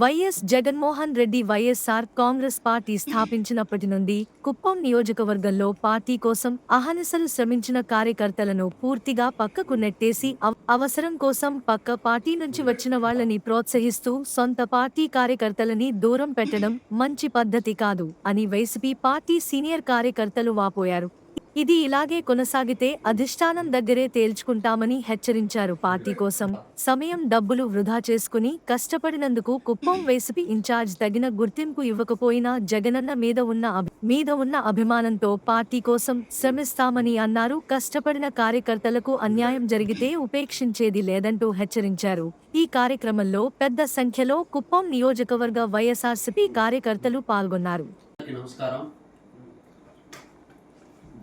YS Jaganmohan Reddy YSR Congress party స్థాపించినప్పటి నుండి కుప్పం నియోజకవర్గంలో party కోసం అహర్నిశలు శ్రమించిన కార్యకర్తలను పూర్తిగా పక్కకు నెట్టేసి అవసరం కోసం పక్క పార్టీ నుంచి వచ్చిన వాళ్ళని ప్రోత్సహిస్తూ సొంత పార్టీ కార్యకర్తలని దూరం పెట్టడం మంచి పద్ధతి కాదు అని వైసీపీ పార్టీ సీనియర్ కార్యకర్తలు వాపోయారు. ఇది ఇలాగే కొనసాగితే అధిష్టానం దగ్గరే తేల్చుకుంటామని హెచ్చరించారు. పార్టీ కోసం సమయం డబ్బులు వృధా చేసుకుని కష్టపడినందుకు కుప్పం వైసీపీ ఇన్ఛార్జ్ తగిన గుర్తింపు ఇవ్వకపోయినా జగనన్న మీద ఉన్న అభిమానంతో పార్టీ కోసం శ్రమిస్తామని అన్నారు. కష్టపడిన కార్యకర్తలకు అన్యాయం జరిగితే ఉపేక్షించేది లేదంటూ హెచ్చరించారు. ఈ కార్యక్రమంలో పెద్ద సంఖ్యలో కుప్పం నియోజకవర్గ వైఎస్ఆర్సీపీ కార్యకర్తలు పాల్గొన్నారు. నమస్కారం.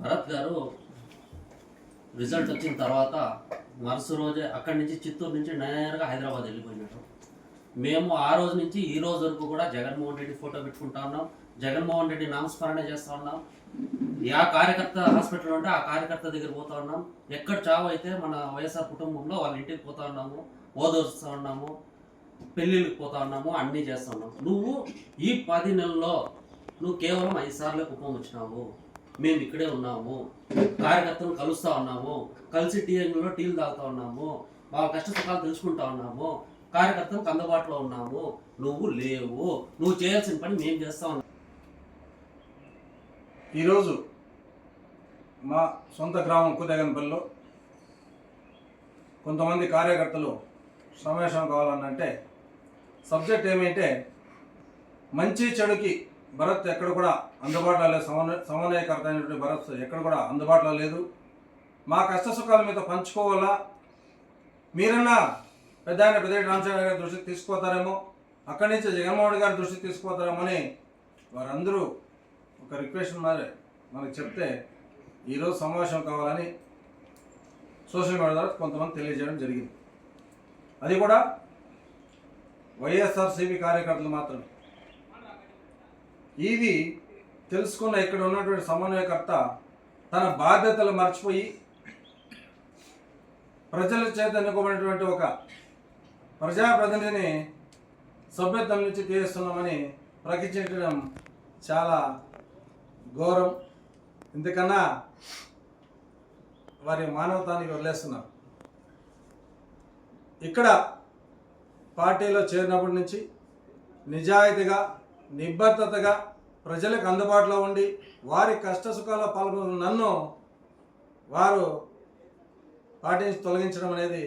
భరత్ గారు రిజల్ట్ వచ్చిన తర్వాత మరుసటి రోజే అక్కడి నుంచి చిత్తూరు నుంచి నేరుగా హైదరాబాద్ వెళ్ళిపోయినారు. మేము ఆ రోజు నుంచి ఈ రోజు వరకు కూడా జగన్మోహన్ రెడ్డి ఫోటో పెట్టుకుంటా ఉన్నాం, జగన్మోహన్ రెడ్డి నామస్మరణ చేస్తూ ఉన్నాం. ఆ కార్యకర్త హాస్పిటల్ ఉంటే ఆ కార్యకర్త దగ్గర పోతా ఉన్నాం. ఎక్కడ చావు అయితే మన వైఎస్ఆర్ కుటుంబంలో వాళ్ళ ఇంటికి పోతా ఉన్నాము, ఓదోరుస్తూ ఉన్నాము, పెళ్ళిళ్ళకి పోతా ఉన్నాము, అన్నీ చేస్తూ ఉన్నాము. నువ్వు ఈ 10 నెలల్లో నువ్వు కేవలం 5 సార్లే కుప్పం వచ్చినావు. మేము ఇక్కడే ఉన్నాము, కార్యకర్తలు కలుస్తూ ఉన్నాము, కలిసి టీఎంలో టీలు తాగుతూ ఉన్నాము, వాళ్ళ కష్ట సుఖాలు తెలుసుకుంటా ఉన్నాము, కార్యకర్తలకు అందుబాటులో ఉన్నాము. నువ్వు లేవు, నువ్వు చేయాల్సిన పని మేము చేస్తా ఉన్నాము. ఈరోజు మా సొంత గ్రామం కుదేగనపల్లిలో కొంతమంది కార్యకర్తలు సమావేశం కావాలనంటే సబ్జెక్ట్ ఏమంటే మంచి చెడుకి భరత్ ఎక్కడ కూడా అందుబాటులో లేదు, సమన్వయకర్త అయినటువంటి భరత్ ఎక్కడ కూడా అందుబాటులో లేదు. మా కష్ట సుఖాల మీద పంచుకోవాలా, మీరన్నా పెద్దారెడ్డి రామచంద్ర గారి దృష్టికి తీసుకుపోతారేమో, అక్కడి నుంచి జగన్మోహన్ రెడ్డి గారి దృష్టికి తీసుకుపోతారేమో అని వారందరూ ఒక రిక్వెస్ట్ మనకి చెప్తే ఈరోజు సమావేశం కావాలని సోషల్ మీడియా ద్వారా కొంతమంది తెలియజేయడం జరిగింది. అది కూడా వైఎస్ఆర్సీపీ కార్యకర్తలు మాత్రమే. ఇది తెలుసుకున్న ఇక్కడ ఉన్నటువంటి సమన్వయకర్త తన బాధ్యతలు మర్చిపోయి ప్రజల చేత ఎన్నుకోబడినటువంటి ఒక ప్రజాప్రతినిధిని సభ్యత్వం నుంచి తీస్తున్నామని ప్రకటించడం చాలా ఘోరం. ఇంతకన్నా వారి మానవతానికి వదిలేస్తున్నారు. ఇక్కడ పార్టీలో చేరినప్పటి నుంచి నిజాయితీగా నిబద్ధతగా ప్రజలకు అందుబాటులో ఉండి వారి కష్ట సుఖాల్లో పాల్గొన్న నన్ను వారు పార్టీ నుంచి తొలగించడం అనేది